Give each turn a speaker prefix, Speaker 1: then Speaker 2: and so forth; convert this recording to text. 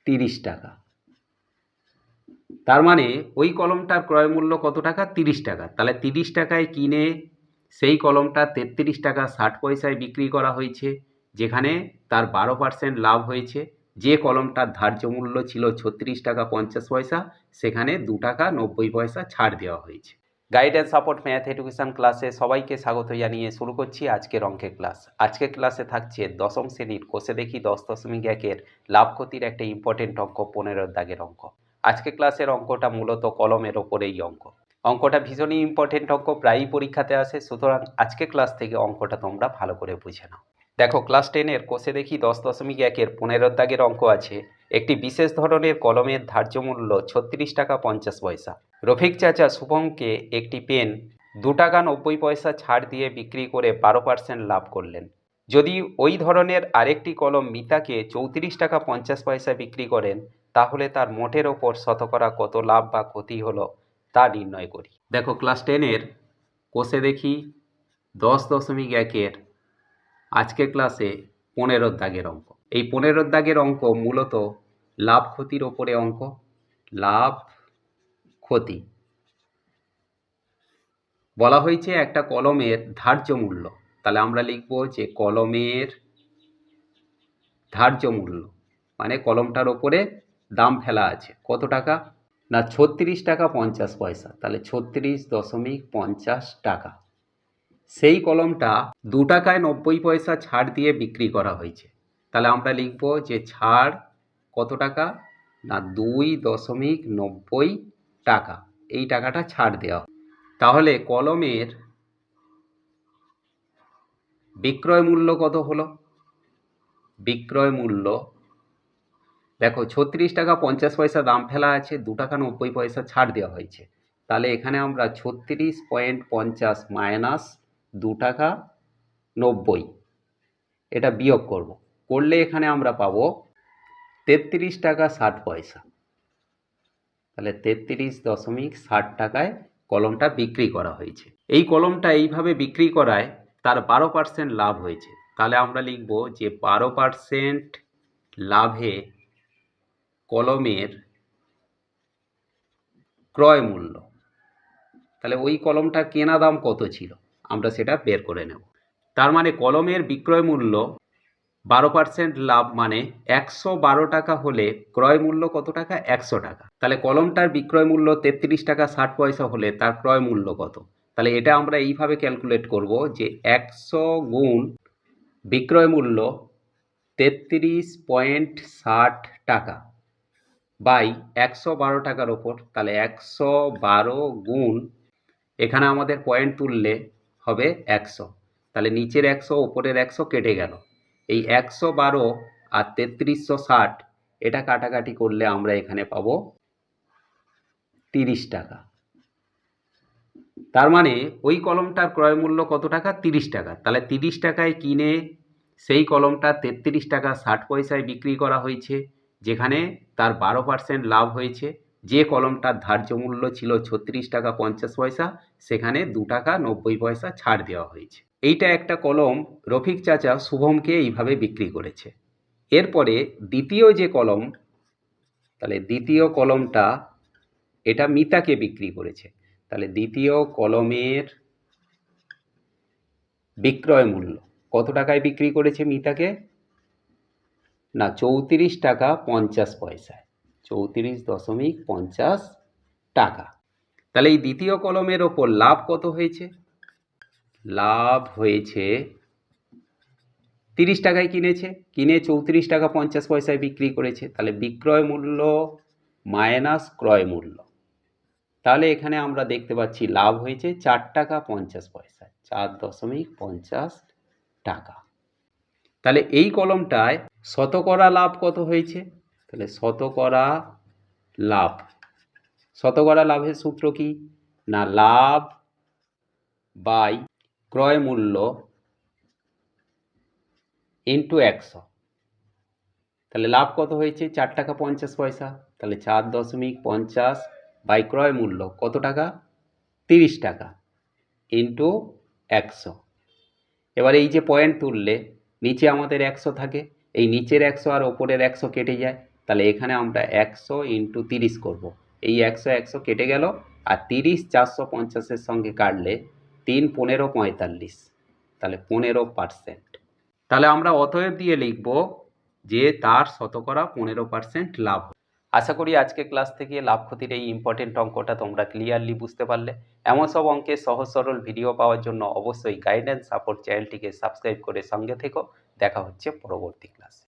Speaker 1: 30 টাকা। তার মানে ওই কলমটার ক্রয় মূল্য কত টাকা? 30 টাকা। তাহলে 30 টাকায় কিনে সেই কলমটা 33 টাকা 60 পয়সায় বিক্রি করা হয়েছে, যেখানে তার 12% লাভ হয়েছে। যে কলমটার ধার্য মূল্য ছিল 36 টাকা 50 পয়সা, সেখানে 2 টাকা 90 পয়সা ছাড় দেওয়া হয়েছে। Guide and support math education ক্লাসে সবাইকে স্বাগত জানিয়ে শুরু করছি আজকের অঙ্কের ক্লাস। আজকের ক্লাসে থাকছে দশম শ্রেণীর কোষে দেখি 10.1-এর লাভ ক্ষতির একটা ইম্পর্টেন্ট অঙ্ক, 15 দাগের অঙ্ক। আজকে ক্লাসের অঙ্কটা মূলত কলমের ওপরেই অঙ্ক। অঙ্কটা ভীষণই ইম্পর্টেন্ট অঙ্ক, প্রায়ই পরীক্ষাতে আসে, সুতরাং আজকে ক্লাস থেকে অঙ্কটা তোমরা ভালো করে বুঝে নাও। দেখো, ক্লাস 10-এর কোষে দেখি 10.1-এর 15 দাগের অঙ্ক আছে। একটি বিশেষ ধরনের কলমের ধার্য মূল্য 36 টাকা 50 পয়সা। রফিক চাচা শুভমকে একটি পেন 2 টাকা 90 পয়সা ছাড় দিয়ে বিক্রি করে 12% লাভ করলেন। যদি ওই ধরনের আরেকটি কলম মিতাকে 34 টাকা 50 পয়সা বিক্রি করেন, তাহলে তার মোটের ওপর শতকরা কত লাভ বা ক্ষতি হলো তা নির্ণয় করি। দেখো, ক্লাস 10-এর কোষে দেখি 10.1-এর আজকের ক্লাসে 15 দাগের অঙ্ক। এই 15 দাগের অঙ্ক মূলত লাভ ক্ষতির ওপরে অঙ্ক। লাভ ক্ষতি বলা হয়েছে একটা কলমের ধার্য মূল্য, তাহলে আমরা লিখব যে কলমের ধার্য মূল্য মানে কলমটার ওপরে দাম ফেলা আছে কত টাকা না 36 টাকা 50 পয়সা, তাহলে 36.50 টাকা। সেই কলমটা 2 টাকায় 90 পয়সা ছাড় দিয়ে বিক্রি করা হয়েছে, তাহলে আমরা লিখব যে ছাড় কত টাকা না 2.90 টাকা। এই টাকাটা ছাড় দেওয়া। তাহলে কলমের বিক্রয় মূল্য কত হলো? বিক্রয় মূল্য দেখো 36 টাকা 50 পয়সা দাম ফেলা আছে, 2 টাকা 90 পয়সা ছাড় দেওয়া হয়েছে, তাহলে এখানে আমরা 36.50 মাইনাস 2 টাকা 90 এটা বিয়োগ করব। করলে এখানে আমরা পাবো 33 টাকা 60 পয়সা। তাহলে 33.60 টাকায় কলমটা বিক্রি করা হয়েছে। এই কলমটা এইভাবে বিক্রি করায় তার 12% লাভ হয়েছে, তাহলে আমরা লিখব যে 12% লাভে কলমের ক্রয় মূল্য। তাহলে ওই কলমটার কেনা দাম কত ছিল আমরা সেটা বের করে নেব। তার মানে কলমের বিক্রয় মূল্য 12% লাভ মানে 112 টাকা হলে ক্রয় মূল্য কত টাকা? 100 টাকা। তাহলে কলমটার বিক্রয় মূল্য 33 টাকা 60 পয়সা হলে তার ক্রয় মূল্য কত? তাহলে এটা আমরা এইভাবে ক্যালকুলেট করব যে 100 গুণ বিক্রয় মূল্য 33.60 টাকা বাই 112 টাকার ওপর। তাহলে 112 গুণ, এখানে আমাদের পয়েন্ট তুললে হবে 100, তাহলে নিচের 100 ওপরের 100 কেটে গেল। এই 112 আর 3360 এটা কাটাকাটি করলে আমরা এখানে পাবো 30 টাকা। তার মানে ওই কলমটার ক্রয় মূল্য কত টাকা? 30 টাকা। তাহলে 30 টাকায় কিনে সেই কলমটা 33 টাকা 60 পয়সায় বিক্রি করা হয়েছে, যেখানে তার 12% লাভ হয়েছে। যে কলমটার ধার্য মূল্য ছিল 36 টাকা 50 পয়সা, সেখানে 2 টাকা 90 পয়সা ছাড় দেওয়া হয়েছে। এইটা একটা কলম রফিক চাচা শুভমকে এইভাবে বিক্রি করেছে। এরপরে দ্বিতীয় যে কলম, তাহলে দ্বিতীয় কলমটা এটা মিতাকে বিক্রি করেছে। তাহলে দ্বিতীয় কলমের বিক্রয় মূল্য কত টাকায় বিক্রি করেছে মিতাকে না 34 টাকা 50 পয়সায়, 34.50 টাকা। তাহলে এই দ্বিতীয় কলমের ওপর লাভ কত হয়েছে? লাভ হয়েছে 30 টাকায় কিনেছে, কিনে 34 টাকা 50 পয়সায় বিক্রি করেছে, তাহলে বিক্রয় মূল্য মাইনাস ক্রয় মূল্য। তাহলে এখানে আমরা দেখতে পাচ্ছি লাভ হয়েছে 4 টাকা 50 পয়সায়, 4.50 টাকা। তাহলে এই কলমটায় শতকরা লাভ কত হয়েছে? তাহলে শতকরা লাভ, শতকরা লাভের সূত্র কি না লাভ বাই ক্রয় মূল্য ইন্টু 100। তাহলে লাভ কত হয়েছে? 4 টাকা 50 পয়সা, তাহলে 4.50 বাই ক্রয় মূল্য কত টাকা? 30 টাকা ইন্টু 100। এবার এই যে পয়েন্ট তুললে নিচে আমাদের 100 থাকে, এই নিচের 100 আর ওপরের 100 কেটে যায়, তাহলে এখানে আমরা 100 ইন্টু 30 করব। এই 100 100 কেটে গেল, আর 30 450-এর সঙ্গে কাটলে 3 15 45, তাহলে 15%। তাহলে আমরা অতএব দিয়ে লিখব যে তার শতকরা 15% লাভ। আশা করি আজকে ক্লাস থেকে লাভ ক্ষতির এই ইম্পর্টেন্ট অঙ্কটা তোমরা ক্লিয়ারলি বুঝতে পারলে। এমন সব অঙ্কের সহজ সরল ভিডিও পাওয়ার জন্য অবশ্যই গাইডেন্স সাপোর্ট চ্যানেলটিকে সাবস্ক্রাইব করে সঙ্গে থেকো। দেখা হচ্ছে পরবর্তী ক্লাসে।